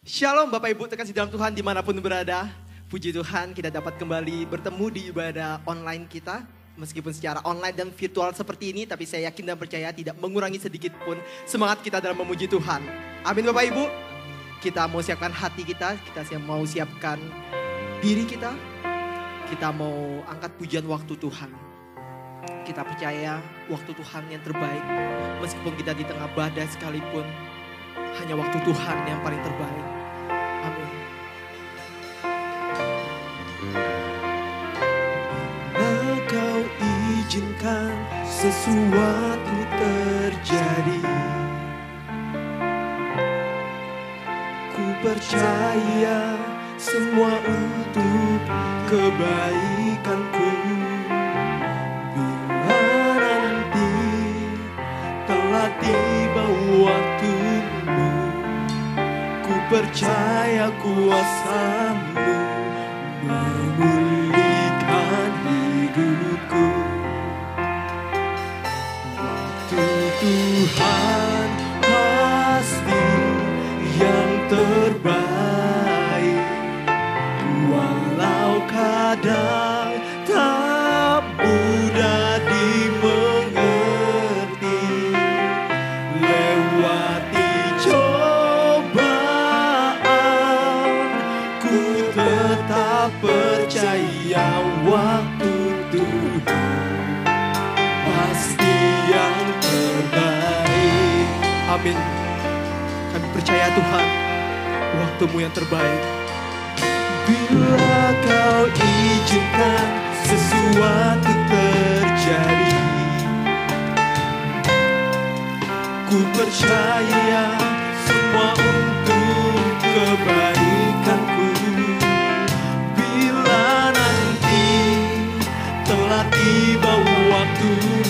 Shalom Bapak Ibu terkasih dalam Tuhan dimanapun berada. Puji Tuhan kita dapat kembali bertemu di ibadah online kita. Meskipun secara online dan virtual seperti ini, tapi saya yakin dan percaya tidak mengurangi sedikit pun semangat kita dalam memuji Tuhan. Amin Bapak Ibu. Kita mau siapkan hati kita mau siapkan diri kita. Kita mau angkat pujian waktu Tuhan. Kita percaya waktu Tuhan yang terbaik. Meskipun kita di tengah badai sekalipun, hanya waktu Tuhan yang paling terbaik. Amin. Engkau izinkan sesuatu terjadi. Ku percaya semua untuk kebaikanku. Bila nanti telah tiba waktumu, ku percaya kuasa-Mu memulihkan hidupku. Waktu Tuhan pasti yang terbaik, walau kadang tak mudah dimengerti. Lewati cobaan, ku tetap percaya waktu Tuhan pasti yang terbaik. Amin. Kami percaya Tuhan, waktu-Mu yang terbaik. Bila Kau izinkan sesuatu terjadi, ku percaya semua untuk kebaikanku. Bila nanti telah tiba waktumu,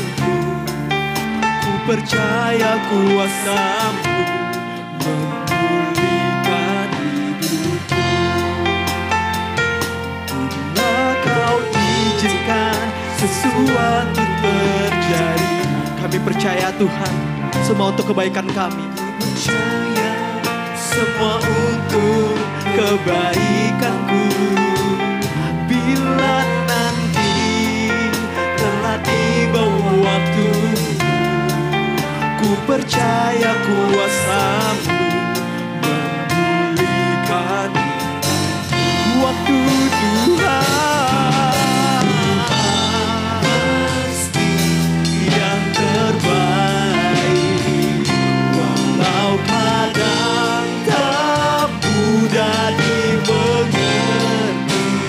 ku percaya kuasa-Mu memulihkan hidupku. Bila Kau izinkan sesuatu terjadi, Kami percaya Tuhan, semua untuk kebaikan kami. ku percaya semua untuk kebaikanku. Bila nanti telah tiba waktumu, ku percaya kuasa-Mu memulihkan waktu Tuhan pasti yang terbaik, walau kadang tak mudah dimengerti.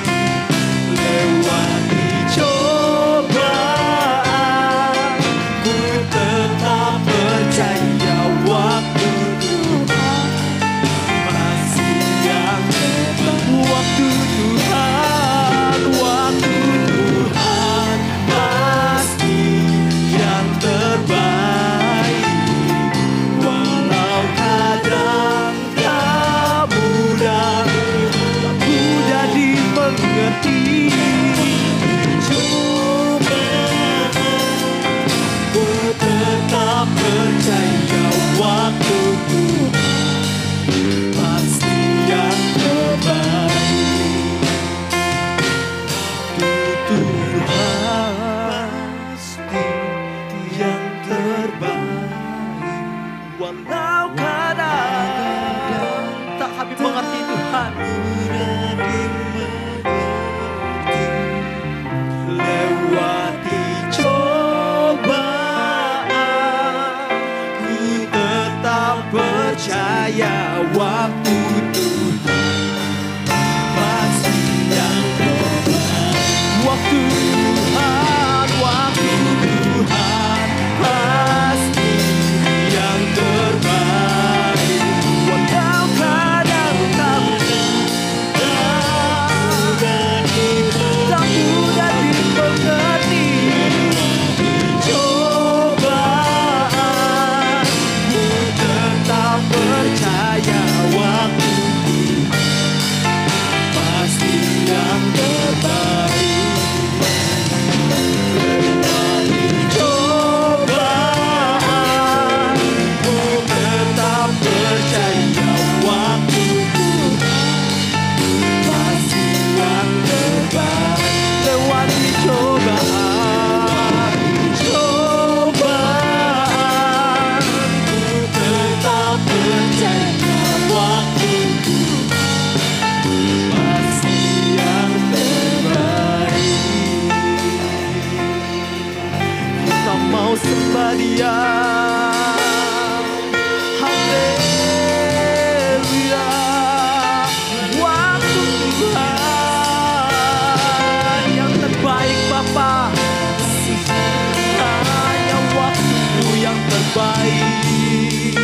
baik.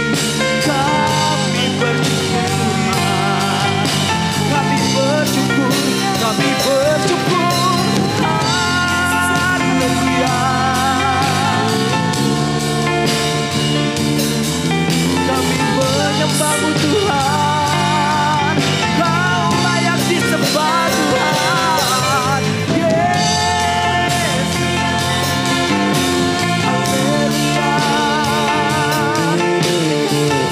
Kami bersyukur Tuhan, kami bersyukur, kami bersyukur. Haleluya. Kami menyembah-Mu Tuhan, Kau layak disembah Tuhan. Yes. Haleluya.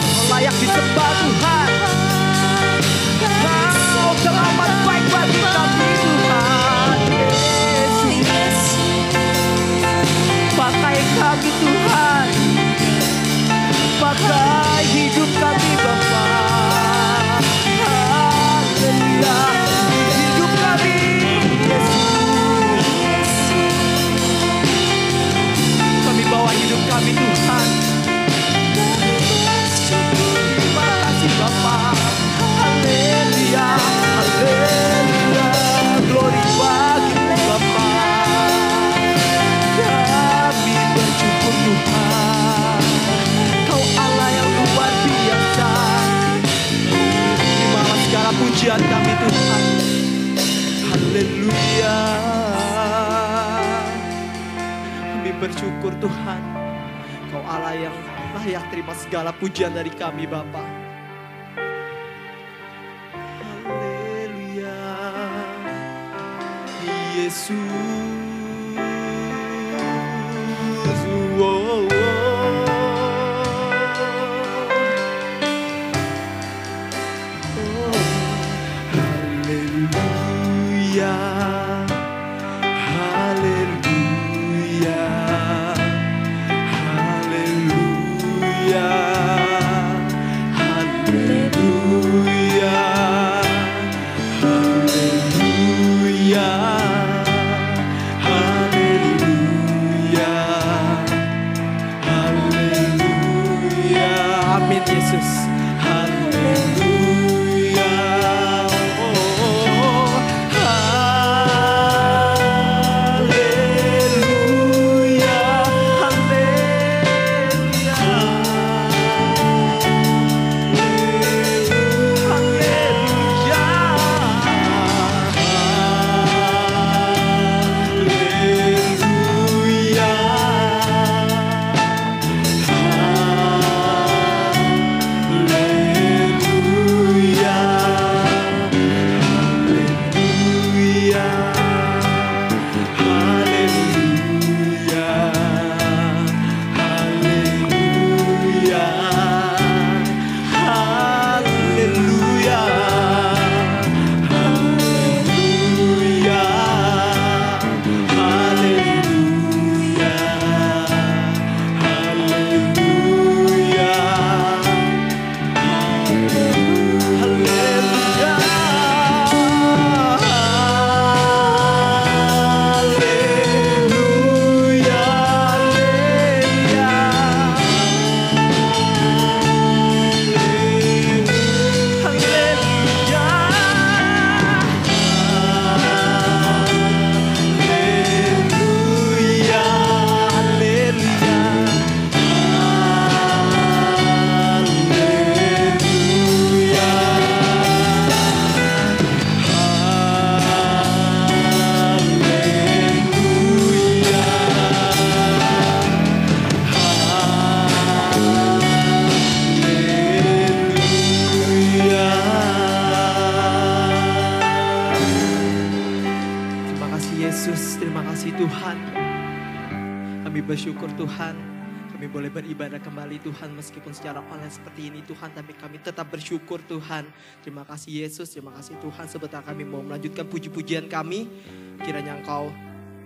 Kau layak disembah Tuhan. Kau teramat baik bagi kami Tuhan. Yesus. Pakai kami Tuhan, pakai hidup kami Bapa. Haleluya. Hidup kami Yesus. Kami bawa hidup kami Tuhan. Terima kasih Bapa. Haleluya. Haleluya. Glory bagi Bapa. Kami bersyukur Tuhan, Kau Allah yang luar biasa. Terimalah segala pujian kami Tuhan. Haleluya. Kami bersyukur Tuhan, Kau Allah yang layak terima segala pujian dari kami Bapa. Haleluya. Yesus. Oh, oh. Haleluya, haleluya, haleluya, haleluya, haleluya, haleluya, haleluya. Amin Yesus. Haleluya. Oh, haleluya. Haleluya. Haleluya. Tuhan. Kami bersyukur Tuhan, kami boleh beribadah kembali Tuhan meskipun secara online seperti ini Tuhan, tapi kami tetap bersyukur Tuhan. Terima kasih Yesus, terima kasih Tuhan. Sebentar kami mau melanjutkan puji-pujian kami. Kiranya Engkau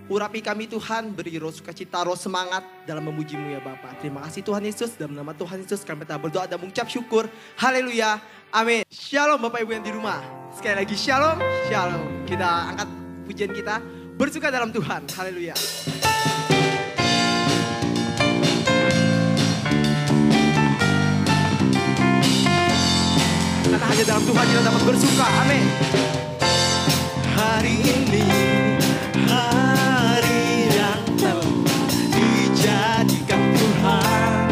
urapi kami Tuhan, beri roh sukacita, roh semangat dalam memuji-Mu ya Bapa. Terima kasih Tuhan Yesus, dalam nama Tuhan Yesus kami telah berdoa dan mengucap syukur. Haleluya, amin. Shalom Bapak Ibu yang di rumah. Sekali lagi shalom, shalom. Kita angkat pujian kita, bersuka dalam Tuhan. Haleluya. Karena hanya dalam Tuhan kita dapat bersuka, amin. Hari ini hari yang telah dijadikan Tuhan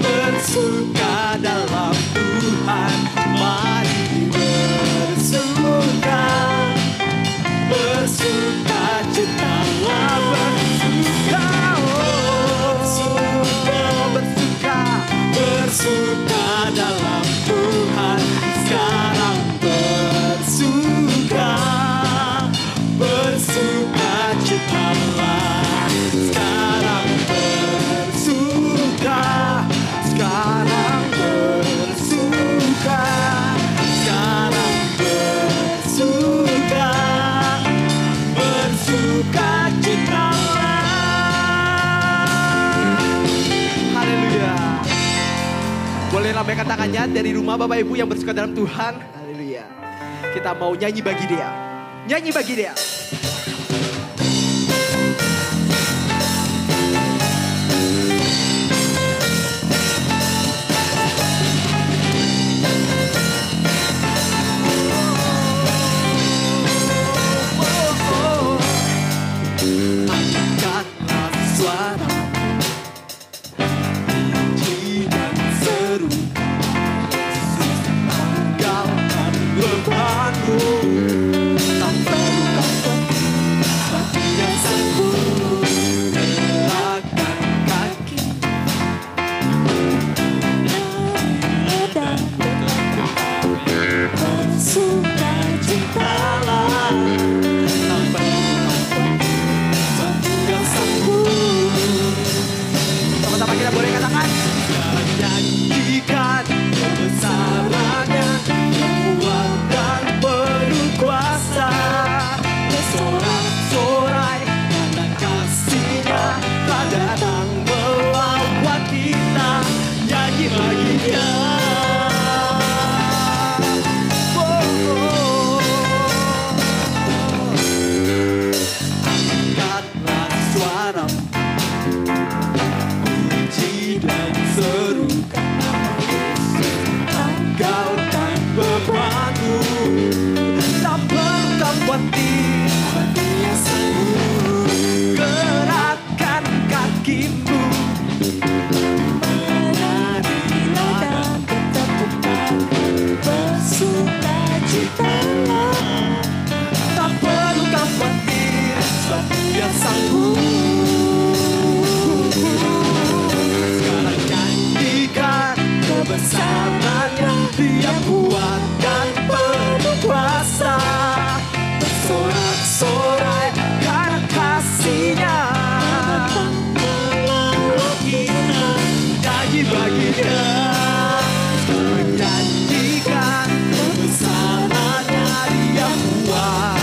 bersuka dalam Tuhan. Mari bersuka, bersuka citalah, bersuka, bersuka, bersuka dalam Tuhan. Sekarang bersuka, bersuka citalah. Sekarang bersuka, sekarang bersuka, sekarang bersuka, bersuka citalah. Haleluya. Boleh lambaikan tangannya dari rumah Bapak Ibu yang bersuka dalam Tuhan. Haleluya. Kita mau nyanyi bagi Dia. Nyanyi bagi Dia. Angkatlah suara, puji dan seru, tanggalkan bebanmu, tak perlu takut, Dia sanggup. Gerakkan kaki, bersuka citalah, tak perlu takut, Dia sanggup. Sama-sama kita boleh katakan, nyanyikan kebesarannya, kuat dan penuh kuasa, bersorak-sorai karena kasih-Nya telah datang melawat kita. Nyanyi bagi Dia. Angkatlah suara, puji dan seru, tanggalkan bebanmu, tak perlu khawatir, Dia sanggup. Gerakkan kakimu, menarilah dan bertepuk, bersuka citalah, tak perlu khawatir, sebab Dia sanggup. Sekarang nyanyikan kebesarannya, Dia kuat dan penuh kuasa, bersorak-sorai karena kasih-Nya melawat kita. Nyanyi bagi Dia. Sekarang nyanyikan kebesarannya, Dia kuat,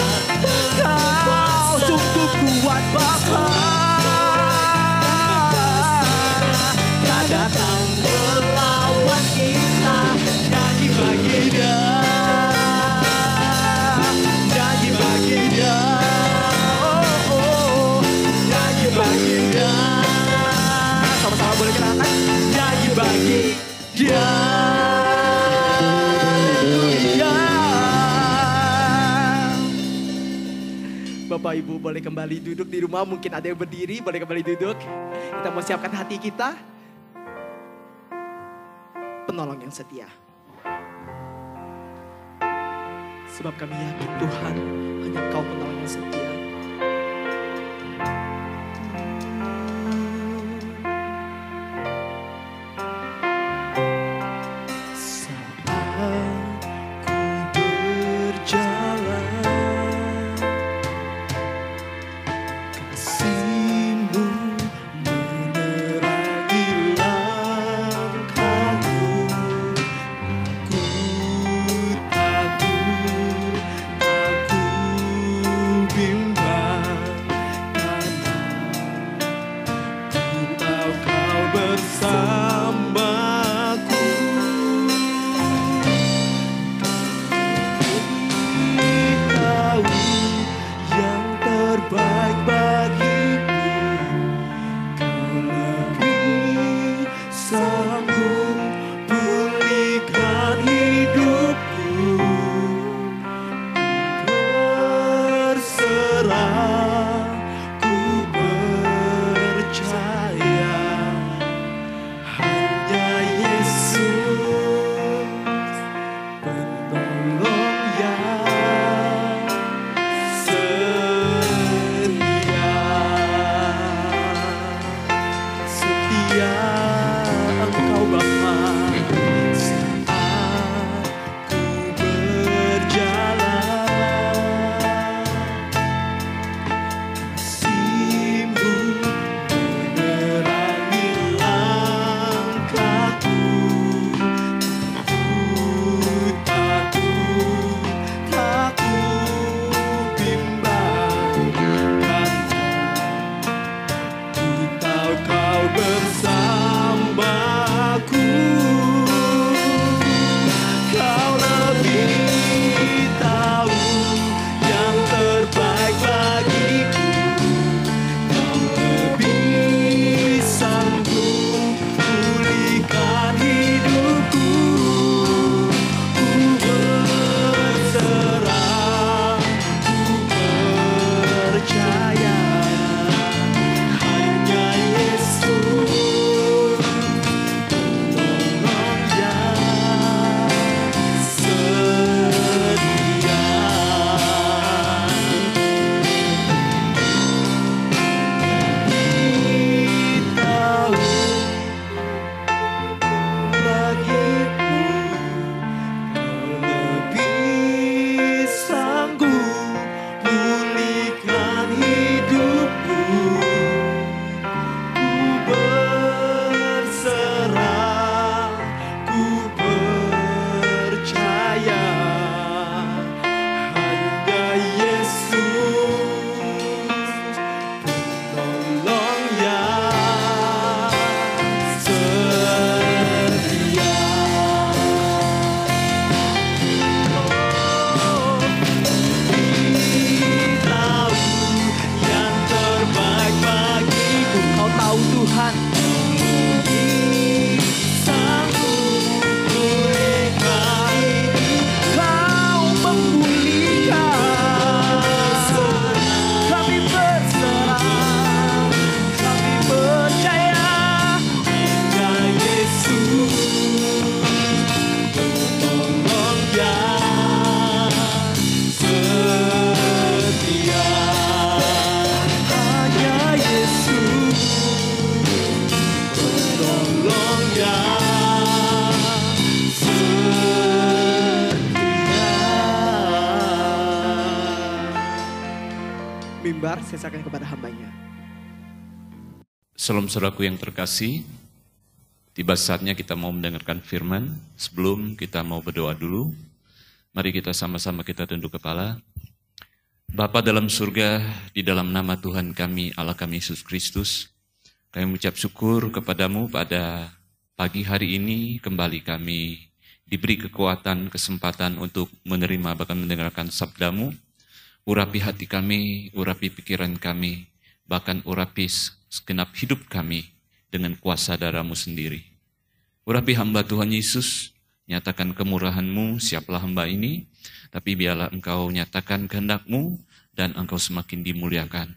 Kau sungguh kuat Bapa. Kau datang melawan kita. Nyanyi bagi Dia, nyanyi bagi Dia, nyanyi bagi Dia. Sama-sama boleh kita katakan, nyanyi bagi Dia. Haleluya. Bapak Ibu boleh kembali duduk di rumah, mungkin ada yang berdiri, boleh kembali duduk. Kita mau siapkan hati kita. Penolong yang setia. Sebab kami yakin Tuhan, hanya Engkau penolong yang setia. Saat ku berjalan, kasih-Mu menerangi langkahku. Ku takut, tak ku bimbang. Mimbar saya serahkan kepada hambanya. Salam saudaraku yang terkasih, tiba saatnya kita mau mendengarkan firman. Sebelum kita mau berdoa dulu, mari kita sama-sama kita tunduk kepala. Bapa dalam surga, di dalam nama Tuhan kami, Allah kami Yesus Kristus, kami mengucap syukur kepadamu pada pagi hari ini. Kembali kami diberi kekuatan, kesempatan untuk menerima bahkan mendengarkan sabdamu. Urapi hati kami, urapi pikiran kami, bahkan urapi segenap hidup kami dengan kuasa darah-Mu sendiri. Urapi hamba Tuhan Yesus, nyatakan kemurahan-Mu, siaplah hamba ini, tapi biarlah Engkau nyatakan kehendak-Mu dan Engkau semakin dimuliakan.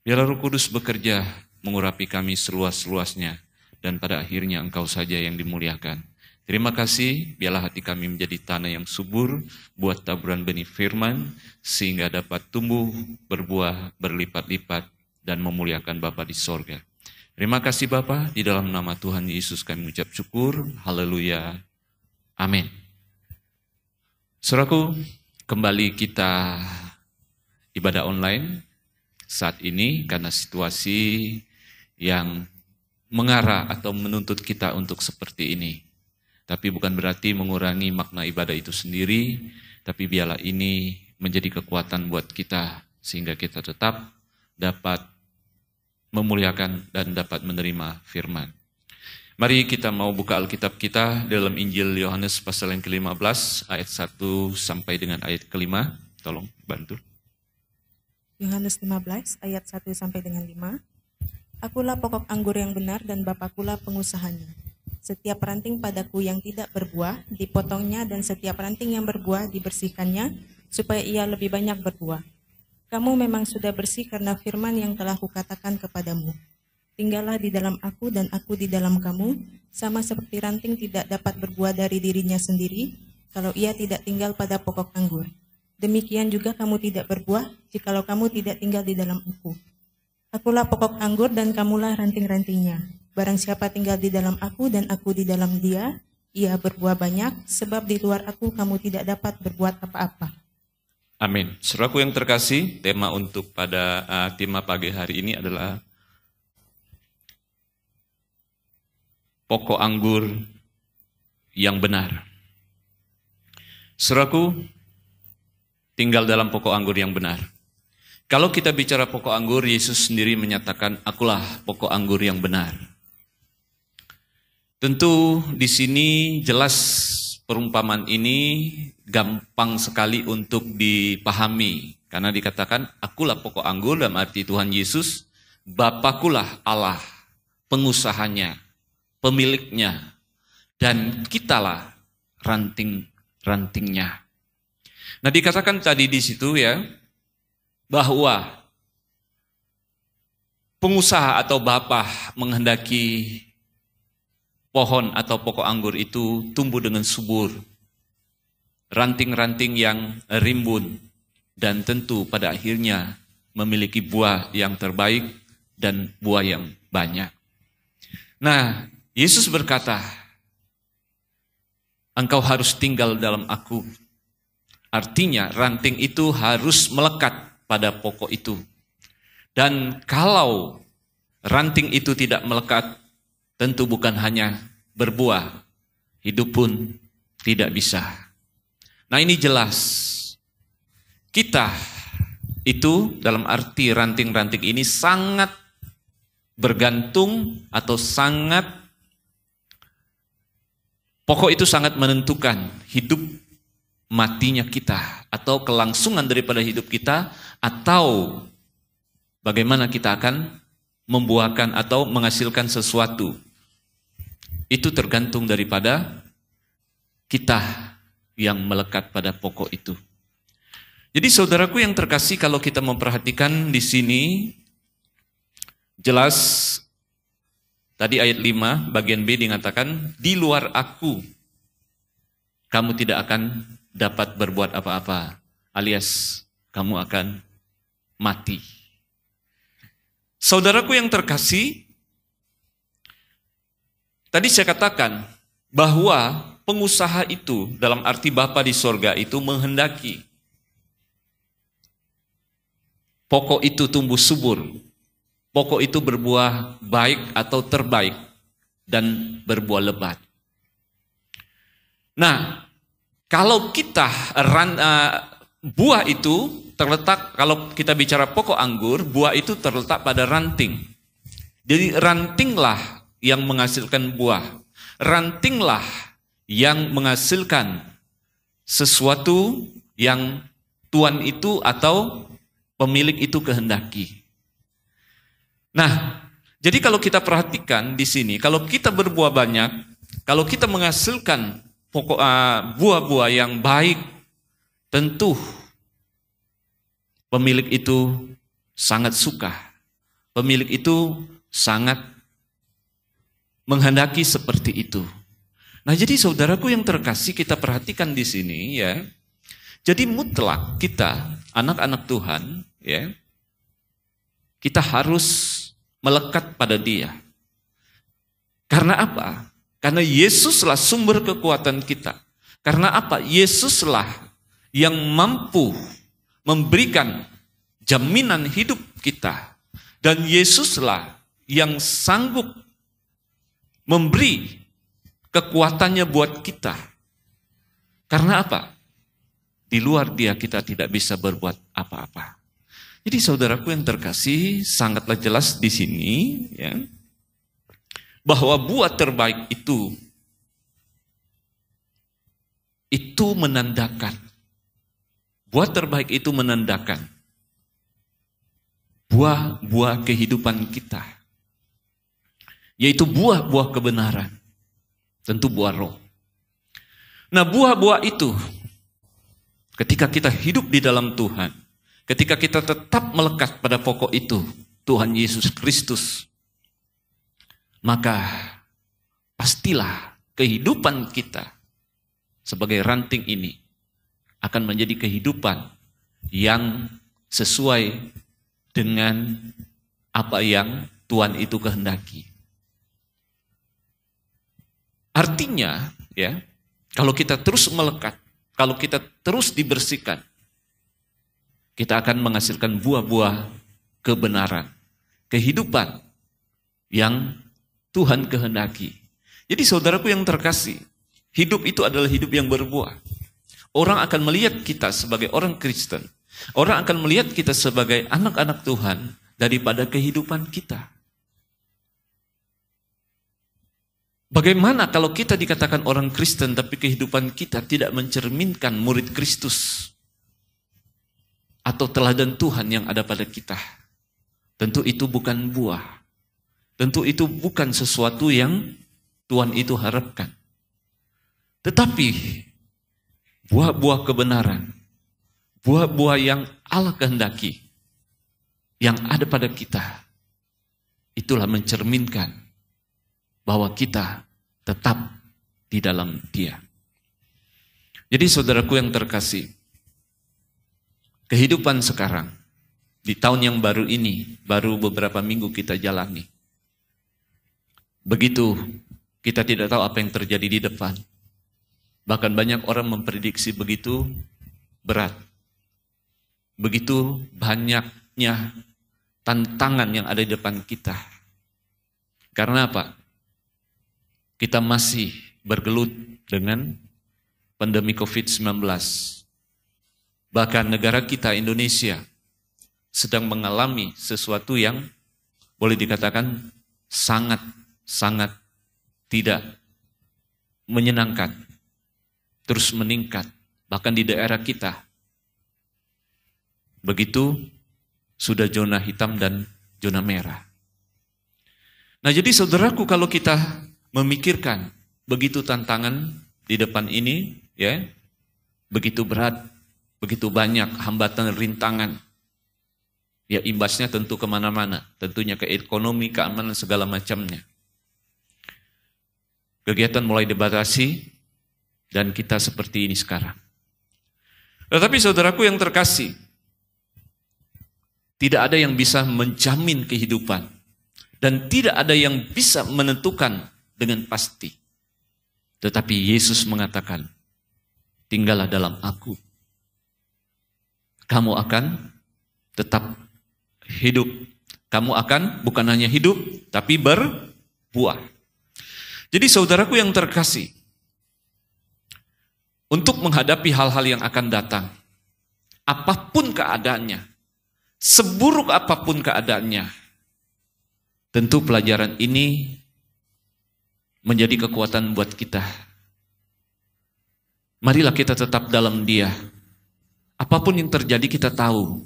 Biarlah Roh Kudus bekerja mengurapi kami seluas-luasnya dan pada akhirnya Engkau saja yang dimuliakan. Terima kasih, biarlah hati kami menjadi tanah yang subur buat taburan benih firman sehingga dapat tumbuh, berbuah, berlipat-lipat dan memuliakan Bapa di sorga. Terima kasih Bapa, di dalam nama Tuhan Yesus kami mengucap syukur. Haleluya. Amin. Saudaraku, kembali kita ibadah online saat ini karena situasi yang mengarah atau menuntut kita untuk seperti ini. Tapi bukan berarti mengurangi makna ibadah itu sendiri, tapi biarlah ini menjadi kekuatan buat kita sehingga kita tetap dapat memuliakan dan dapat menerima firman. Mari kita mau buka Alkitab kita dalam Injil Yohanes pasal yang ke-15 ayat 1 sampai dengan ayat ke-5. Tolong bantu. Yohanes 15 ayat 1 sampai dengan 5. Akulah pokok anggur yang benar dan Bapakulah pengusahanya. Setiap ranting padaku yang tidak berbuah dipotongnya dan setiap ranting yang berbuah dibersihkannya supaya ia lebih banyak berbuah. Kamu memang sudah bersih karena firman yang telah kukatakan kepadamu. Tinggallah di dalam aku dan aku di dalam kamu, sama seperti ranting tidak dapat berbuah dari dirinya sendiri kalau ia tidak tinggal pada pokok anggur. Demikian juga kamu tidak berbuah jikalau kamu tidak tinggal di dalam aku. Akulah pokok anggur dan kamulah ranting-rantingnya. Barang siapa tinggal di dalam aku dan aku di dalam dia, ia berbuah banyak, sebab di luar aku kamu tidak dapat berbuat apa-apa. Amin. Saudaraku yang terkasih, tema untuk pada tema pagi hari ini adalah pokok anggur yang benar. Saudaraku, tinggal dalam pokok anggur yang benar. Kalau kita bicara pokok anggur, Yesus sendiri menyatakan, akulah pokok anggur yang benar. Tentu di sini jelas perumpamaan ini gampang sekali untuk dipahami. Karena dikatakan, akulah pokok anggur dalam arti Tuhan Yesus, Bapakulah Allah, pengusahanya, pemiliknya, dan kitalah ranting-rantingnya. Nah dikatakan tadi di situ ya, bahwa pengusaha atau bapa menghendaki pohon atau pokok anggur itu tumbuh dengan subur, ranting-ranting yang rimbun, dan tentu pada akhirnya memiliki buah yang terbaik dan buah yang banyak. Nah, Yesus berkata, engkau harus tinggal dalam aku. Artinya ranting itu harus melekat pada pokok itu. Dan kalau ranting itu tidak melekat, tentu bukan hanya berbuah, hidup pun tidak bisa. Nah ini jelas, kita itu dalam arti ranting-ranting ini sangat bergantung atau sangat, pokok itu sangat menentukan hidup matinya kita atau kelangsungan daripada hidup kita atau bagaimana kita akan membuahkan atau menghasilkan sesuatu. Itu tergantung daripada kita yang melekat pada pokok itu. Jadi saudaraku yang terkasih, kalau kita memperhatikan di sini jelas tadi ayat 5 bagian B dikatakan, di luar aku kamu tidak akan dapat berbuat apa-apa, alias kamu akan mati. Saudaraku yang terkasih, tadi saya katakan bahwa pengusaha itu dalam arti Bapa di sorga itu menghendaki pokok itu tumbuh subur, pokok itu berbuah baik atau terbaik dan berbuah lebat. Nah, kalau kita buah itu terletak, kalau kita bicara pokok anggur, buah itu terletak pada ranting. Jadi rantinglah yang menghasilkan buah. Rantinglah yang menghasilkan sesuatu yang Tuhan itu atau pemilik itu kehendaki. Nah, jadi kalau kita perhatikan di sini, kalau kita berbuah banyak, kalau kita menghasilkan pokok buah-buah yang baik, tentu pemilik itu sangat suka. Pemilik itu sangat menghendaki seperti itu. Nah, jadi saudaraku yang terkasih, kita perhatikan di sini ya. Jadi mutlak kita anak-anak Tuhan ya, kita harus melekat pada Dia. Karena apa? Karena Yesuslah sumber kekuatan kita. Karena apa? Yesuslah yang mampu memberikan jaminan hidup kita. Dan Yesuslah yang sanggup memberi kekuatannya buat kita. Karena apa? Di luar Dia kita tidak bisa berbuat apa-apa. Jadi saudaraku yang terkasih, sangatlah jelas di sini ya, bahwa buah terbaik itu menandakan, buah terbaik itu menandakan buah-buah kehidupan kita, yaitu buah-buah kebenaran, tentu buah roh. Nah, buah-buah itu ketika kita hidup di dalam Tuhan, ketika kita tetap melekat pada pokok itu, Tuhan Yesus Kristus, maka pastilah kehidupan kita sebagai ranting ini akan menjadi kehidupan yang sesuai dengan apa yang Tuhan itu kehendaki. Artinya, ya, kalau kita terus melekat, kalau kita terus dibersihkan, kita akan menghasilkan buah-buah kebenaran, kehidupan yang Tuhan kehendaki. Jadi saudaraku yang terkasih, hidup itu adalah hidup yang berbuah. Orang akan melihat kita sebagai orang Kristen. Orang akan melihat kita sebagai anak-anak Tuhan daripada kehidupan kita. Bagaimana kalau kita dikatakan orang Kristen tapi kehidupan kita tidak mencerminkan murid Kristus atau teladan Tuhan yang ada pada kita? Tentu itu bukan buah. Tentu itu bukan sesuatu yang Tuhan itu harapkan. Tetapi buah-buah kebenaran, buah-buah yang Allah kehendaki, yang ada pada kita, itulah mencerminkan bahwa kita tetap di dalam Dia. Jadi saudaraku yang terkasih, kehidupan sekarang, di tahun yang baru ini, baru beberapa minggu kita jalani. Begitu kita tidak tahu apa yang terjadi di depan. Bahkan banyak orang memprediksi begitu berat. Begitu banyaknya tantangan yang ada di depan kita. Karena apa? Kita masih bergelut dengan pandemi COVID-19. Bahkan negara kita, Indonesia, sedang mengalami sesuatu yang boleh dikatakan sangat tidak menyenangkan, terus meningkat, bahkan di daerah kita. Begitu sudah zona hitam dan zona merah. Nah, jadi saudaraku, kalau kita memikirkan begitu tantangan di depan ini, ya, begitu berat, begitu banyak hambatan rintangan, ya imbasnya tentu kemana-mana, tentunya ke ekonomi, keamanan, segala macamnya. Kegiatan mulai dibatasi, dan kita seperti ini sekarang. Tetapi saudaraku yang terkasih, tidak ada yang bisa menjamin kehidupan, dan tidak ada yang bisa menentukan dengan pasti. Tetapi Yesus mengatakan, tinggallah dalam aku. Kamu akan tetap hidup. Kamu akan bukan hanya hidup, tapi berbuah. Jadi saudaraku yang terkasih, untuk menghadapi hal-hal yang akan datang, apapun keadaannya, seburuk apapun keadaannya, tentu pelajaran ini menjadi kekuatan buat kita. Marilah kita tetap dalam Dia. Apapun yang terjadi kita tahu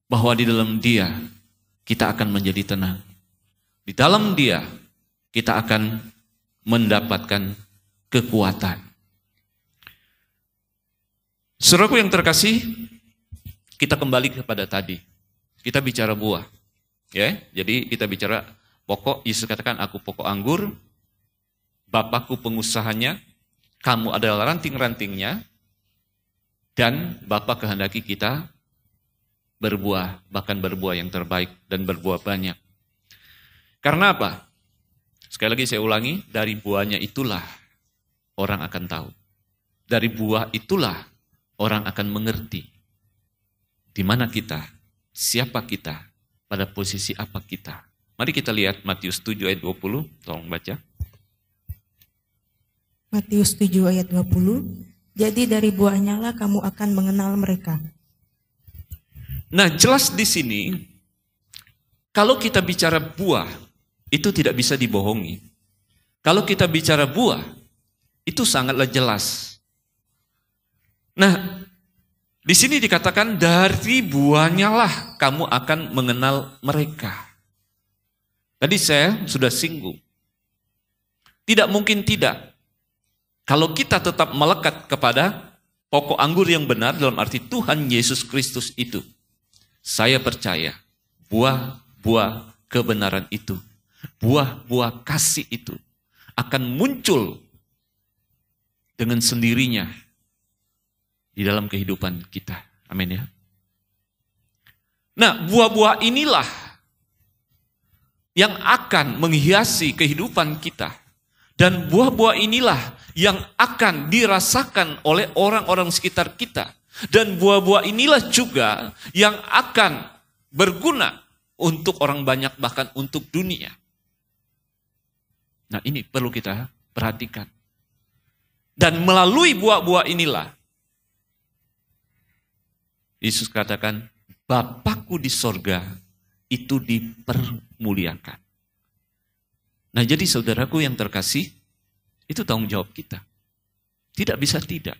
bahwa di dalam Dia kita akan menjadi tenang. Di dalam Dia kita akan mendapatkan kekuatan. Saudaraku yang terkasih, kita kembali kepada tadi. Kita bicara buah. Ya, jadi kita bicara pokok. Yesus katakan, aku pokok anggur, Bapakku pengusahanya, kamu adalah ranting-rantingnya, dan Bapa kehendaki kita berbuah, bahkan berbuah yang terbaik dan berbuah banyak. Karena apa? Sekali lagi saya ulangi, dari buahnya itulah orang akan tahu. Dari buah itulah orang akan mengerti di mana kita, siapa kita, pada posisi apa kita. Mari kita lihat Matius 7 ayat 20, tolong baca. Matius 7 ayat 20, jadi dari buahnya lah kamu akan mengenal mereka. Nah, jelas di sini, kalau kita bicara buah, itu tidak bisa dibohongi. Kalau kita bicara buah, itu sangatlah jelas. Nah, di sini dikatakan dari buahnya lah kamu akan mengenal mereka. Tadi saya sudah singgung. Tidak mungkin tidak. Kalau kita tetap melekat kepada pokok anggur yang benar dalam arti Tuhan Yesus Kristus itu, saya percaya buah-buah kebenaran itu, buah-buah kasih itu akan muncul dengan sendirinya di dalam kehidupan kita. Amin ya. Nah, buah-buah inilah yang akan menghiasi kehidupan kita. Dan buah-buah inilah yang akan dirasakan oleh orang-orang sekitar kita. Dan buah-buah inilah juga yang akan berguna untuk orang banyak, bahkan untuk dunia. Nah, ini perlu kita perhatikan. Dan melalui buah-buah inilah Yesus katakan, Bapakku di sorga itu dipermuliakan. Nah, jadi saudaraku yang terkasih, itu tanggung jawab kita. Tidak bisa tidak.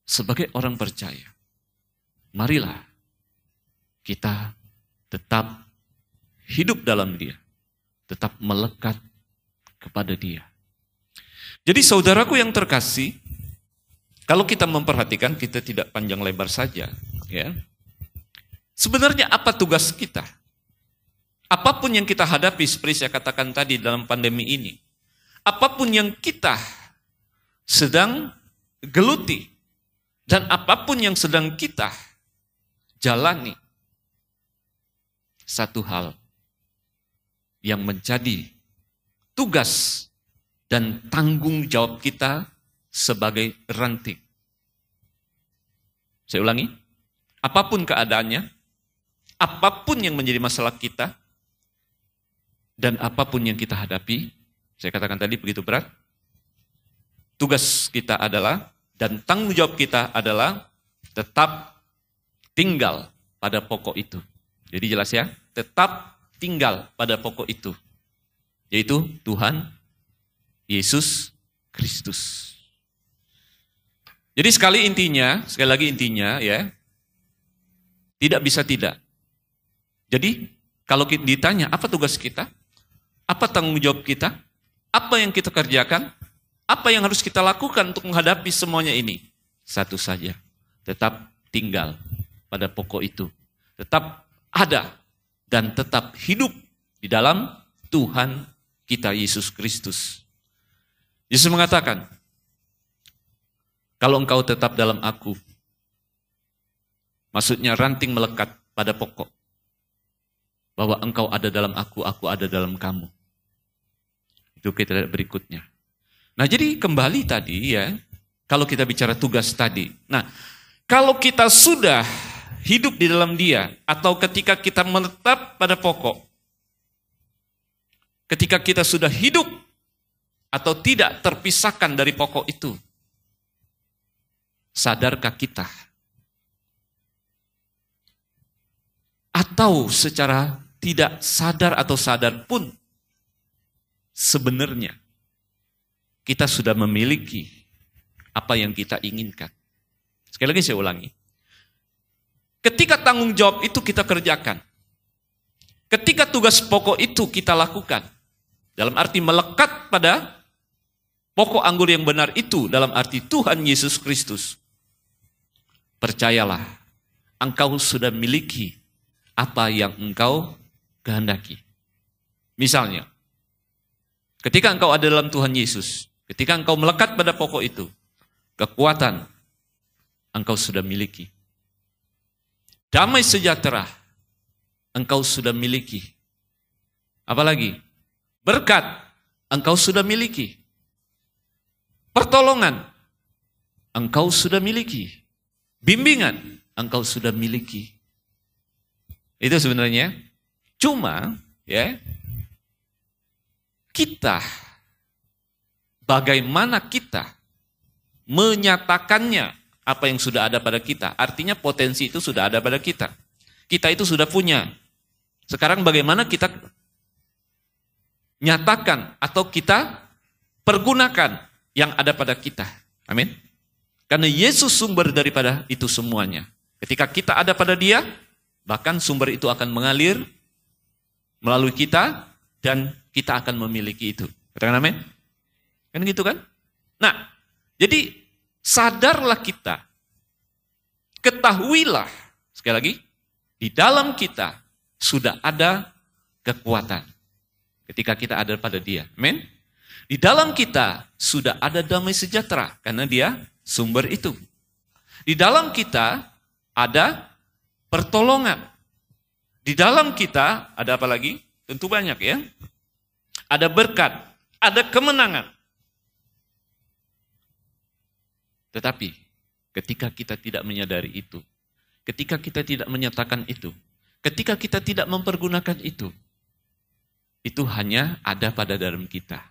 Sebagai orang percaya, marilah kita tetap hidup dalam Dia, tetap melekat kepada Dia. Jadi saudaraku yang terkasih, kalau kita memperhatikan, kita tidak panjang lebar saja, ya. Sebenarnya apa tugas kita? Apapun yang kita hadapi, seperti saya katakan tadi dalam pandemi ini, apapun yang kita sedang geluti, dan apapun yang sedang kita jalani, satu hal yang menjadi tugas dan tanggung jawab kita sebagai ranting. Saya ulangi, apapun keadaannya, apapun yang menjadi masalah kita, dan apapun yang kita hadapi, saya katakan tadi begitu berat, tugas kita adalah, dan tanggung jawab kita adalah, tetap tinggal pada pokok itu. Jadi jelas ya, tetap tinggal pada pokok itu, yaitu Tuhan Yesus Kristus. Jadi sekali lagi intinya ya, tidak bisa tidak. Jadi kalau ditanya apa tugas kita, apa tanggung jawab kita, apa yang kita kerjakan, apa yang harus kita lakukan untuk menghadapi semuanya ini? Satu saja, tetap tinggal pada pokok itu. Tetap ada dan tetap hidup di dalam Tuhan kita Yesus Kristus. Yesus mengatakan, kalau engkau tetap dalam aku, maksudnya ranting melekat pada pokok, bahwa engkau ada dalam aku ada dalam kamu. Itu kita berikutnya. Nah, jadi kembali tadi ya, kalau kita bicara tugas tadi. Nah, kalau kita sudah hidup di dalam Dia, atau ketika kita menetap pada pokok, ketika kita sudah hidup atau tidak terpisahkan dari pokok itu, sadarkah kita? Atau secara tidak sadar atau sadar pun, sebenarnya kita sudah memiliki apa yang kita inginkan. Sekali lagi saya ulangi. Ketika tanggung jawab itu kita kerjakan, ketika tugas pokok itu kita lakukan, dalam arti melekat pada pokok anggur yang benar itu, dalam arti Tuhan Yesus Kristus, percayalah, engkau sudah miliki apa yang engkau kehendaki. Misalnya, ketika engkau ada dalam Tuhan Yesus, ketika engkau melekat pada pokok itu, kekuatan engkau sudah miliki. Damai sejahtera engkau sudah miliki. Apalagi? Berkat engkau sudah miliki. Pertolongan engkau sudah miliki. Bimbingan engkau sudah miliki. Itu sebenarnya. Cuma ya, kita, bagaimana kita menyatakannya apa yang sudah ada pada kita. Artinya potensi itu sudah ada pada kita. Kita itu sudah punya. Sekarang bagaimana kita nyatakan atau kita pergunakan yang ada pada kita. Amin. Karena Yesus sumber daripada itu semuanya. Ketika kita ada pada Dia, bahkan sumber itu akan mengalir melalui kita dan kita akan memiliki itu. Katakan amin. Kan gitu kan? Nah, jadi sadarlah kita. Ketahuilah, sekali lagi, di dalam kita sudah ada kekuatan. Ketika kita ada pada Dia. Amin. Di dalam kita sudah ada damai sejahtera karena Dia sumber itu. Di dalam kita ada pertolongan. Di dalam kita ada apa lagi? Tentu banyak ya. Ada berkat, ada kemenangan. Tetapi ketika kita tidak menyadari itu, ketika kita tidak menyatakan itu, ketika kita tidak mempergunakan itu hanya ada pada dalam kita.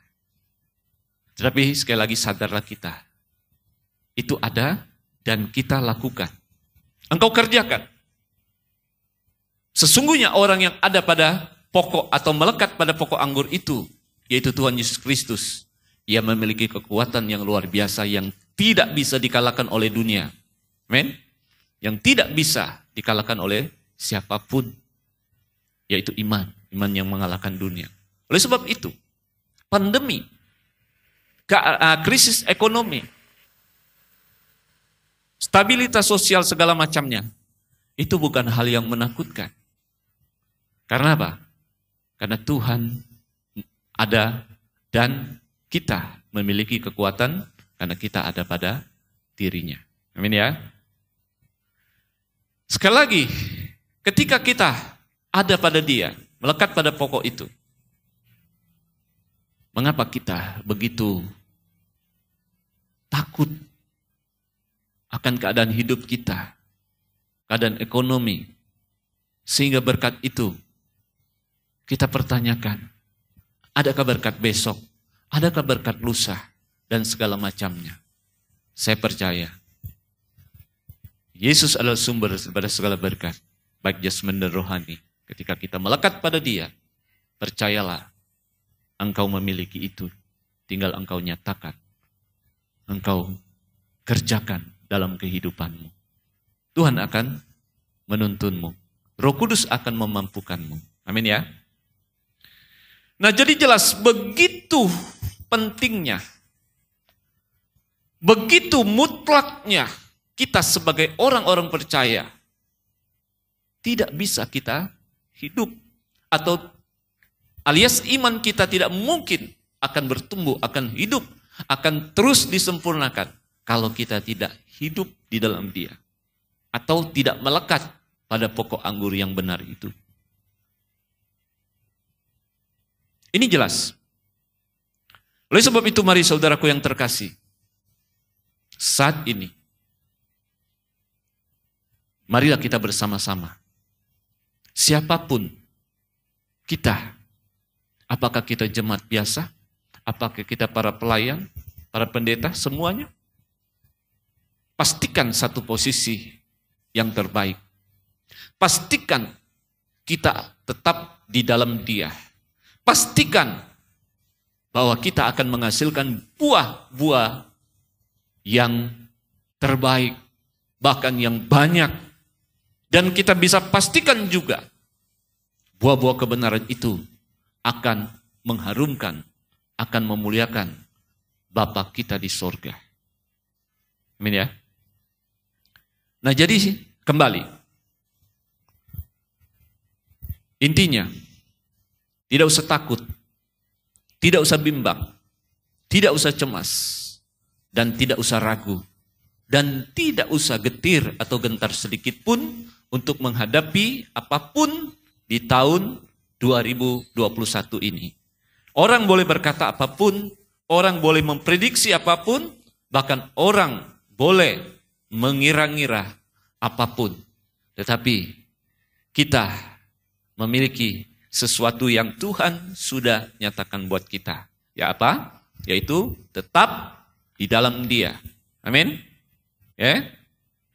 Tetapi sekali lagi sadarlah kita. Itu ada dan kita lakukan. Engkau kerjakan. Sesungguhnya orang yang ada pada pokok atau melekat pada pokok anggur itu, yaitu Tuhan Yesus Kristus, Ia memiliki kekuatan yang luar biasa yang tidak bisa dikalahkan oleh dunia. Amin. Yang tidak bisa dikalahkan oleh siapapun, yaitu iman. Iman yang mengalahkan dunia. Oleh sebab itu, pandemi, krisis ekonomi, stabilitas sosial segala macamnya, itu bukan hal yang menakutkan. Karena apa? Karena Tuhan ada dan kita memiliki kekuatan karena kita ada pada dirinya. Amin ya. Sekali lagi, ketika kita ada pada Dia, melekat pada pokok itu, mengapa kita begitu takut akan keadaan hidup kita, keadaan ekonomi, sehingga berkat itu kita pertanyakan, adakah berkat besok, adakah berkat lusa, dan segala macamnya. Saya percaya, Yesus adalah sumber daripada segala berkat, baik jasmani dan rohani. Ketika kita melekat pada Dia, percayalah, engkau memiliki itu. Tinggal engkau nyatakan, engkau kerjakan dalam kehidupanmu. Tuhan akan menuntunmu. Roh Kudus akan memampukanmu. Amin ya. Nah, jadi jelas begitu pentingnya, begitu mutlaknya kita sebagai orang-orang percaya tidak bisa kita hidup atau alias iman kita tidak mungkin akan bertumbuh, akan hidup, akan terus disempurnakan kalau kita tidak hidup di dalam Dia atau tidak melekat pada pokok anggur yang benar itu. Ini jelas. Oleh sebab itu mari saudaraku yang terkasih, saat ini, marilah kita bersama-sama. Siapapun kita, apakah kita jemaat biasa, apakah kita para pelayan, para pendeta, semuanya, pastikan satu posisi yang terbaik. Pastikan kita tetap di dalam Dia. Pastikan bahwa kita akan menghasilkan buah-buah yang terbaik, bahkan yang banyak. Dan kita bisa pastikan juga buah-buah kebenaran itu akan mengharumkan, akan memuliakan Bapa kita di sorga. Amin ya. Nah jadi kembali. Intinya, tidak usah takut, tidak usah bimbang, tidak usah cemas, dan tidak usah ragu, dan tidak usah getir atau gentar sedikit pun untuk menghadapi apapun di tahun 2021 ini. Orang boleh berkata apapun, orang boleh memprediksi apapun, bahkan orang boleh mengira-ngira apapun. Tetapi kita memiliki sesuatu yang Tuhan sudah nyatakan buat kita. Ya apa? Yaitu tetap di dalam Dia. Amin. Ya.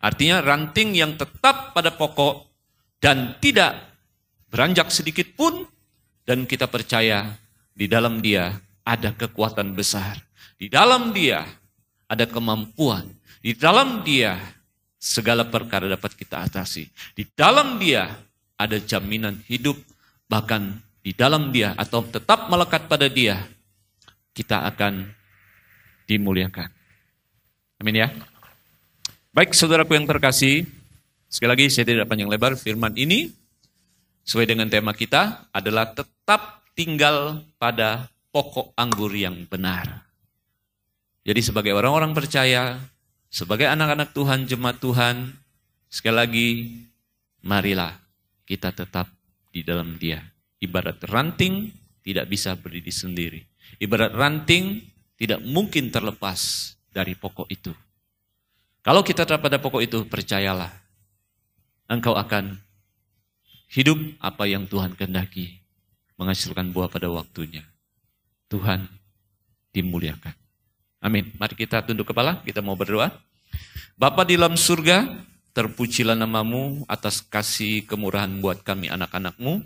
Artinya ranting yang tetap pada pokok dan tidak beranjak sedikit pun, dan kita percaya di dalam Dia ada kekuatan besar. Di dalam Dia ada kemampuan. Di dalam Dia segala perkara dapat kita atasi. Di dalam Dia ada jaminan hidup. Bahkan di dalam Dia atau tetap melekat pada Dia, kita akan dimuliakan. Amin ya. Baik saudaraku yang terkasih, sekali lagi saya tidak panjang lebar, firman ini sesuai dengan tema kita adalah tetap tinggal pada pokok anggur yang benar. Jadi sebagai orang-orang percaya, sebagai anak-anak Tuhan, jemaat Tuhan, sekali lagi marilah kita tetap di dalam Dia. Ibarat ranting tidak bisa berdiri sendiri. Ibarat ranting tidak mungkin terlepas dari pokok itu. Kalau kita tetap pada pokok itu, percayalah, engkau akan hidup apa yang Tuhan kehendaki, menghasilkan buah pada waktunya. Tuhan dimuliakan. Amin. Mari kita tunduk kepala, kita mau berdoa. Bapa di dalam surga, terpujilah nama-Mu atas kasih kemurahan buat kami anak-anak-Mu.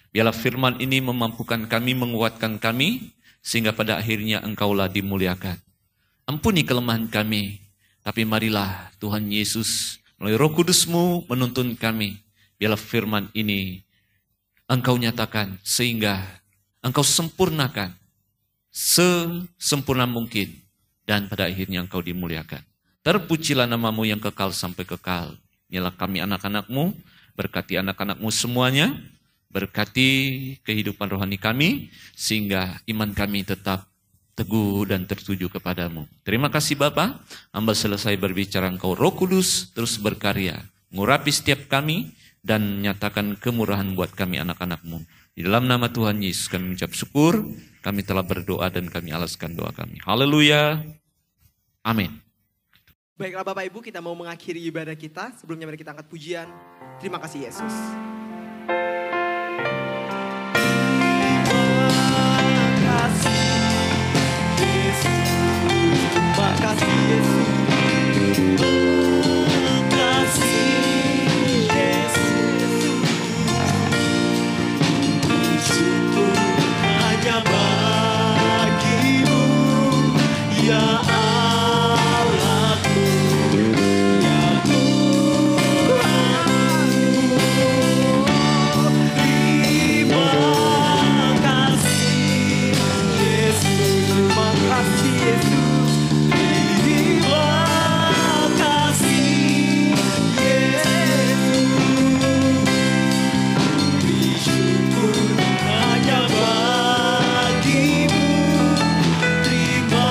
Biarlah firman ini memampukan kami, menguatkan kami, sehingga pada akhirnya Engkaulah dimuliakan. Ampuni kelemahan kami, tapi marilah Tuhan Yesus melalui Roh Kudus-Mu menuntun kami. Biarlah firman ini Engkau nyatakan sehingga Engkau sempurnakan sesempurna mungkin, dan pada akhirnya Engkau dimuliakan. Terpujilah nama-Mu yang kekal sampai kekal. Inilah kami anak-anak-Mu, berkati anak-anak-Mu semuanya, berkati kehidupan rohani kami, sehingga iman kami tetap teguh dan tertuju kepadamu. Terima kasih Bapa, hamba selesai berbicara, Engkau Roh Kudus terus berkarya, mengurapi setiap kami, dan nyatakan kemurahan buat kami anak-anak-Mu. Di dalam nama Tuhan Yesus kami mengucap syukur, kami telah berdoa dan kami alaskan doa kami. Haleluya. Amin. Baiklah Bapak Ibu, kita mau mengakhiri ibadah kita. Sebelumnya mari kita angkat pujian. Terima kasih Yesus. Terima kasih Yesus. Hanya bagimu ya Allahku, ya Tuhanku. Terima kasih Yesus, terima kasih Yesus. Terima kasih Yesus. Bersyukur hanya bagimu. Terima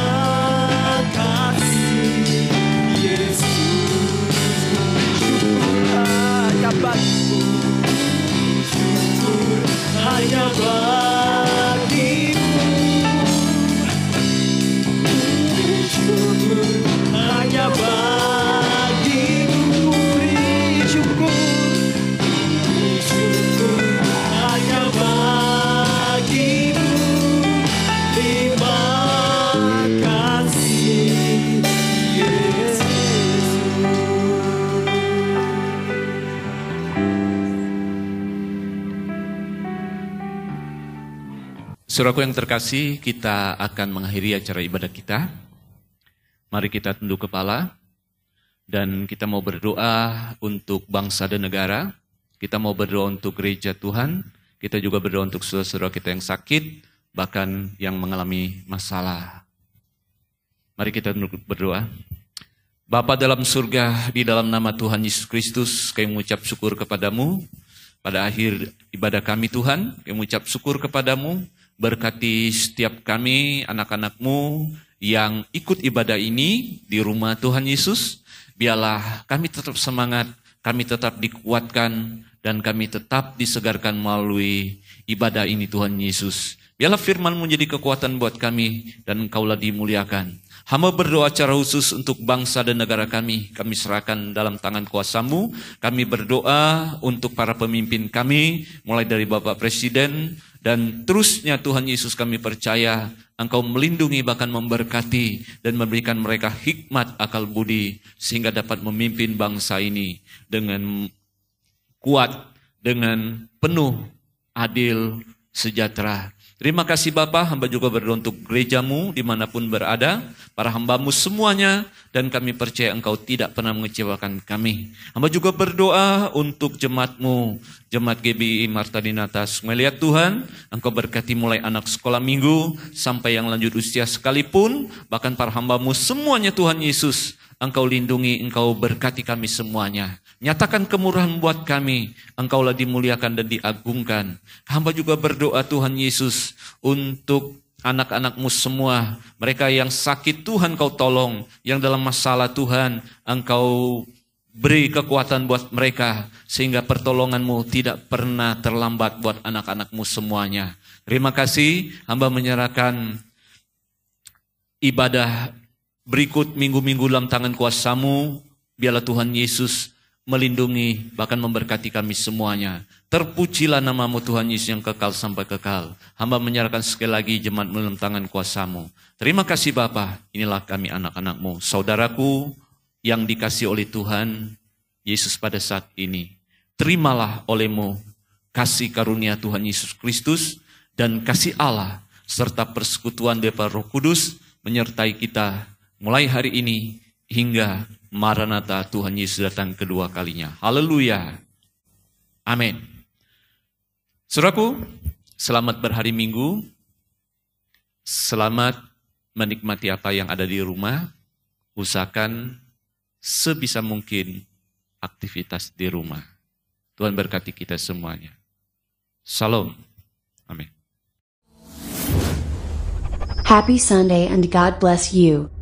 Saudaraku yang terkasih, kita akan mengakhiri acara ibadah kita. Mari kita tunduk kepala dan kita mau berdoa untuk bangsa dan negara. Kita mau berdoa untuk gereja Tuhan. Kita juga berdoa untuk saudara-saudara kita yang sakit, bahkan yang mengalami masalah. Mari kita tunduk berdoa. Bapa dalam surga, di dalam nama Tuhan Yesus Kristus, kami mengucap syukur kepadamu. Pada akhir ibadah kami Tuhan, kami mengucap syukur kepadamu. Berkati setiap kami, anak-anak-Mu yang ikut ibadah ini di rumah Tuhan Yesus. Biarlah kami tetap semangat, kami tetap dikuatkan, dan kami tetap disegarkan melalui ibadah ini Tuhan Yesus. Biarlah firman-Mu jadi kekuatan buat kami, dan Engkaulah dimuliakan. Hamba berdoa secara khusus untuk bangsa dan negara kami. Kami serahkan dalam tangan kuasa-Mu. Kami berdoa untuk para pemimpin kami, mulai dari Bapak Presiden, dan terusnya Tuhan Yesus kami percaya Engkau melindungi bahkan memberkati dan memberikan mereka hikmat akal budi sehingga dapat memimpin bangsa ini dengan kuat, dengan penuh, adil, sejahtera. Terima kasih Bapa, hamba juga berdoa untuk gereja-Mu dimanapun berada, para hamba-Mu semuanya, dan kami percaya Engkau tidak pernah mengecewakan kami. Hamba juga berdoa untuk jemaat-Mu, jemaat GBI Marta Dinata. Melihat Tuhan, Engkau berkati mulai anak sekolah minggu, sampai yang lanjut usia sekalipun, bahkan para hamba-Mu semuanya Tuhan Yesus, Engkau lindungi, Engkau berkati kami semuanya. Nyatakan kemurahan buat kami, Engkaulah dimuliakan dan diagungkan. Hamba juga berdoa Tuhan Yesus untuk anak-anak-Mu semua. Mereka yang sakit Tuhan Kau tolong, yang dalam masalah Tuhan Engkau beri kekuatan buat mereka. Sehingga pertolongan-Mu tidak pernah terlambat buat anak-anak-Mu semuanya. Terima kasih, hamba menyerahkan ibadah berikut minggu-minggu dalam tangan kuasa-Mu. Biarlah Tuhan Yesus melindungi, bahkan memberkati kami semuanya. Terpujilah nama-Mu Tuhan Yesus yang kekal sampai kekal. Hamba menyerahkan sekali lagi jemaat dalam tangan kuasa-Mu. Terima kasih Bapa, inilah kami anak-anak-Mu. Saudaraku yang dikasih oleh Tuhan Yesus pada saat ini. Terimalah oleh-Mu kasih karunia Tuhan Yesus Kristus dan kasih Allah serta persekutuan daripada Roh Kudus menyertai kita mulai hari ini hingga Maranatha Tuhan Yesus datang kedua kalinya. Haleluya. Amin. Saudaraku, selamat berhari Minggu. Selamat menikmati apa yang ada di rumah. Usahakan sebisa mungkin aktivitas di rumah. Tuhan berkati kita semuanya. Salam. Amin. Happy Sunday and God bless you.